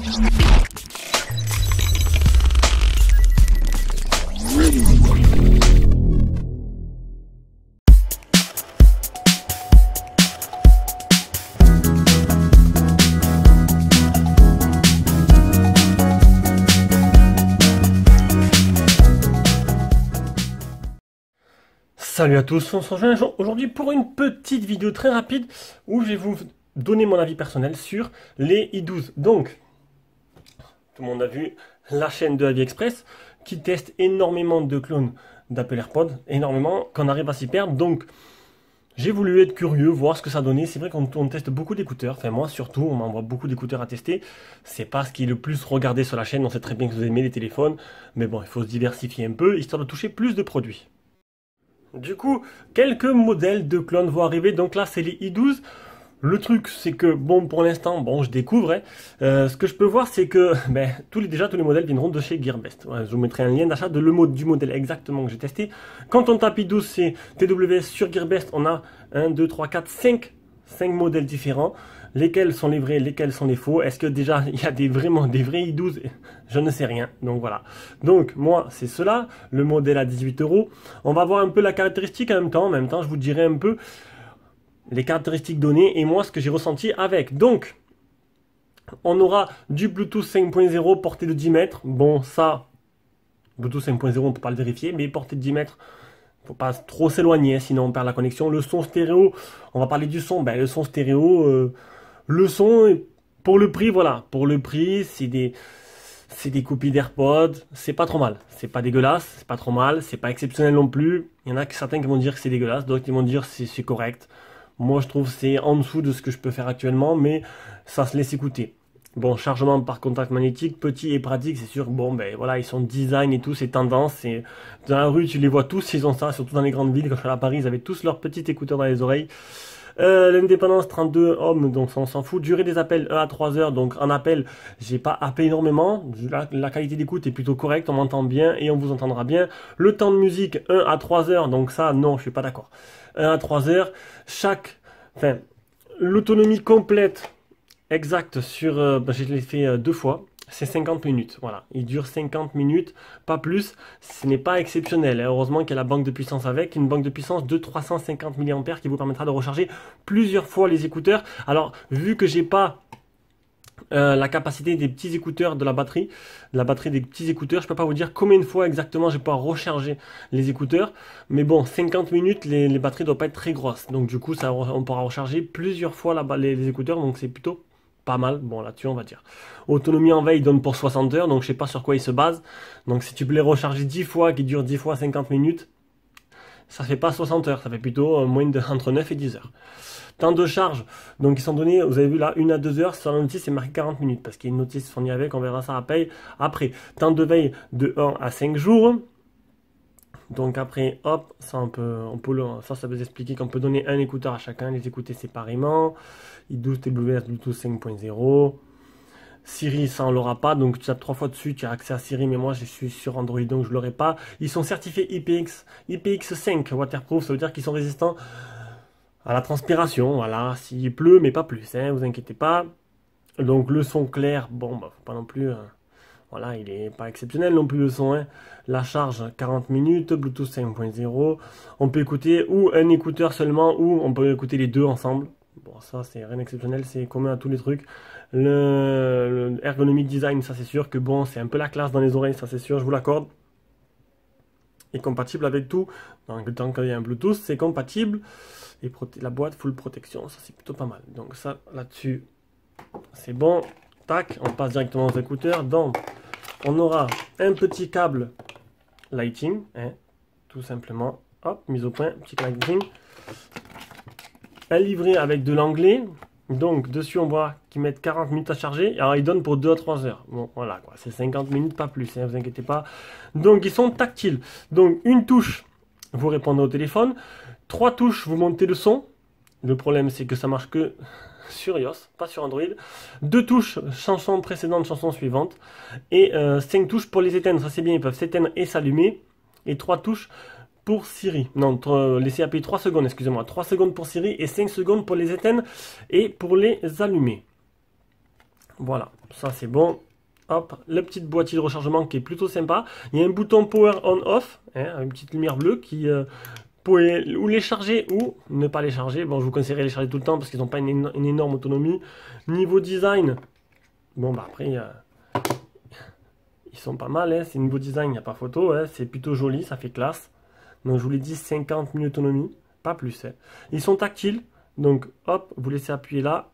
Salut à tous, on se rejoint aujourd'hui pour une petite vidéo très rapide où je vais vous donner mon avis personnel sur les i12. Donc, tout le monde a vu la chaîne de AliExpress qui teste énormément de clones d'Apple AirPods, énormément, qu'on arrive à s'y perdre. Donc, j'ai voulu être curieux, voir ce que ça donnait. C'est vrai qu'on teste beaucoup d'écouteurs, enfin moi surtout, on m'envoie beaucoup d'écouteurs à tester. C'est pas ce qui est le plus regardé sur la chaîne, on sait très bien que vous aimez les téléphones, mais bon, il faut se diversifier un peu, histoire de toucher plus de produits. Du coup, quelques modèles de clones vont arriver. Donc là, c'est les i12. Le truc, c'est que, bon, pour l'instant, bon, je découvre. Ce que je peux voir, c'est que tous les modèles viendront de chez Gearbest. Ouais, je vous mettrai un lien d'achat du modèle exactement que j'ai testé. Quand on tape i12, c'est TWS sur Gearbest. On a 1, 2, 3, 4, 5 modèles différents. Lesquels sont les vrais, lesquels sont les faux? Est-ce que déjà il y a vraiment des vrais i12? Je ne sais rien. Donc voilà. Donc moi c'est cela, le modèle à 18 €. On va voir un peu la caractéristique en même temps. En même temps, je vous dirai un peu les caractéristiques données et moi ce que j'ai ressenti avec. Donc on aura du Bluetooth 5.0 portée de 10 mètres. Bon ça, Bluetooth 5.0 on ne peut pas le vérifier, mais portée de 10 mètres. Faut pas trop s'éloigner, sinon on perd la connexion. Le son stéréo, on va parler du son. Le son stéréo, le son, pour le prix, voilà. Pour le prix, c'est des copies d'AirPods. C'est pas trop mal. C'est pas dégueulasse, c'est pas trop mal. C'est pas exceptionnel non plus. Il y en a certains qui vont dire que c'est dégueulasse, d'autres qui vont dire que c'est correct. Moi, je trouve que c'est en dessous de ce que je peux faire actuellement, mais ça se laisse écouter. Bon, chargement par contact magnétique, petit et pratique, c'est sûr. Bon, voilà, ils sont design et tout, c'est tendance. Et dans la rue, tu les vois tous, ils ont ça, surtout dans les grandes villes. Quand je suis à Paris, ils avaient tous leurs petits écouteurs dans les oreilles. L'indépendance 32 ohms, donc ça on s'en fout. Durée des appels 1 à 3 heures, donc en appel, j'ai pas appelé énormément. La qualité d'écoute est plutôt correcte, on m'entend bien et on vous entendra bien. Le temps de musique 1 à 3 heures, donc ça non, je suis pas d'accord. 1 à 3 heures, l'autonomie complète. Exact, sur, je l'ai fait 2 fois, c'est 50 minutes, voilà, il dure 50 minutes, pas plus, ce n'est pas exceptionnel, heureusement qu'il y a la banque de puissance avec, une banque de puissance de 350 mAh qui vous permettra de recharger plusieurs fois les écouteurs. Alors, vu que j'ai pas la capacité des petits écouteurs de la batterie des petits écouteurs, je peux pas vous dire combien de fois exactement je vais pouvoir recharger les écouteurs, mais bon, 50 minutes, les batteries doivent pas être très grosses, donc du coup, on pourra recharger plusieurs fois les écouteurs, donc c'est plutôt pas mal, bon là-dessus on va dire. Autonomie en veille donne pour 60 heures, donc je sais pas sur quoi il se base. Donc si tu peux les recharger 10 fois, qui durent 10 fois 50 minutes, ça fait pas 60 heures, ça fait plutôt entre 9 et 10 heures. Temps de charge, donc ils sont donnés, vous avez vu là, 1 à 2 heures, sur la notice c'est marqué 40 minutes, parce qu'il y a une notice fournie avec, on verra ça après. Temps de veille de 1 à 5 jours. Donc après, hop, ça ça veut expliquer qu'on peut donner un écouteur à chacun, les écouter séparément. i12 TWS Bluetooth 5.0. Siri, ça on l'aura pas, donc tu tapes 3 fois dessus, tu as accès à Siri, mais moi je suis sur Android donc je l'aurai pas. Ils sont certifiés IPX5 waterproof, ça veut dire qu'ils sont résistants à la transpiration, voilà, s'il pleut, mais pas plus, hein, vous inquiétez pas. Donc le son clair, bon, faut pas non plus... Voilà, il est pas exceptionnel non plus le son. Hein. La charge 40 minutes, Bluetooth 5.0. On peut écouter ou un écouteur seulement ou on peut écouter les deux ensemble. Bon, ça c'est rien d'exceptionnel, c'est commun à tous les trucs. Le ergonomic design, ça c'est sûr que bon, c'est un peu la classe dans les oreilles, ça c'est sûr, je vous l'accorde. Et compatible avec tout. Donc tant qu'il y a un Bluetooth, c'est compatible. Et la boîte full protection, ça c'est plutôt pas mal. Donc ça là-dessus, c'est bon. Tac, on passe directement aux écouteurs. Donc, on aura un petit câble lighting, hein, tout simplement. Hop, mise au point, petit lighting. Un livret avec de l'anglais. Donc, dessus, on voit qu'ils mettent 40 minutes à charger. Alors, ils donnent pour 2 à 3 heures. Bon, voilà, quoi. C'est 50 minutes, pas plus, hein, vous inquiétez pas. Donc, ils sont tactiles. Donc, une touche, vous répondez au téléphone. 3 touches, vous montez le son. Le problème, c'est que ça marche que sur iOS, pas sur Android. 2 touches, chanson précédente, chanson suivante. Et 5 touches pour les éteindre. Ça c'est bien, ils peuvent s'éteindre et s'allumer. Et 3 touches pour Siri. Non, laissez appuyer 3 secondes, excusez-moi. 3 secondes pour Siri et 5 secondes pour les éteindre et pour les allumer. Voilà, ça c'est bon. Hop, le petit boîtier de rechargement qui est plutôt sympa. Il y a un bouton power on off, hein, une petite lumière bleue qui pouvez ou les charger ou ne pas les charger. Bon, je vous conseillerais de les charger tout le temps parce qu'ils n'ont pas une énorme autonomie. Niveau design, bon bah après ils sont pas mal, hein. C'est niveau design, il n'y a pas photo, hein. C'est plutôt joli, ça fait classe. Donc je vous l'ai dit, 50 000 autonomie, pas plus, hein. Ils sont tactiles, donc hop, vous laissez appuyer là,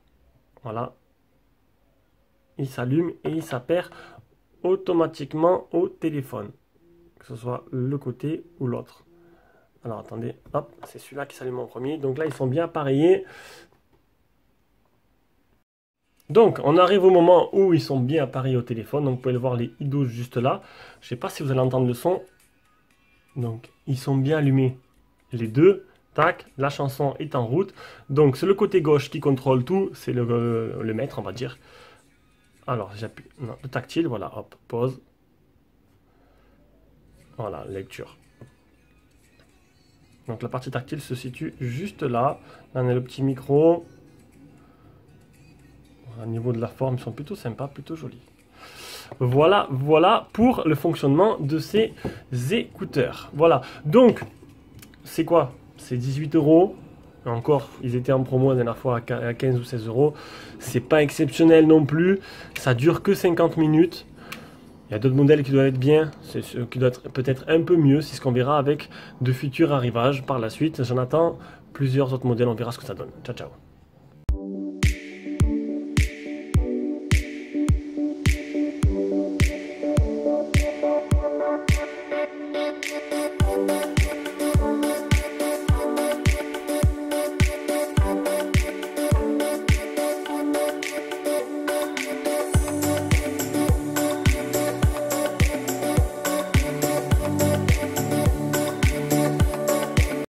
voilà. Il s'allume et il s'appaire automatiquement au téléphone, que ce soit le côté ou l'autre. Alors attendez, hop, c'est celui-là qui s'allume en premier. Donc là, ils sont bien appareillés. Donc, on arrive au moment où ils sont bien appareillés au téléphone. Donc, vous pouvez le voir, les i12 juste là. Je ne sais pas si vous allez entendre le son. Donc, ils sont bien allumés, les deux. Tac, la chanson est en route. Donc, c'est le côté gauche qui contrôle tout. C'est le maître, on va dire. Alors, j'appuie. Non, le tactile, voilà, hop, pause. Voilà, lecture. Donc, la partie tactile se situe juste là. Là, on a le petit micro. Au niveau de la forme, ils sont plutôt sympas, plutôt jolis. Voilà, voilà pour le fonctionnement de ces écouteurs. Voilà, donc, c'est quoi? C'est 18 €. Encore, ils étaient en promo la dernière fois à 15 ou 16 €. C'est pas exceptionnel non plus. Ça dure que 50 minutes. Il y a d'autres modèles qui doivent être bien, qui doivent être peut-être un peu mieux. C'est ce qu'on verra avec de futurs arrivages par la suite. J'en attends plusieurs autres modèles, on verra ce que ça donne. Ciao, ciao.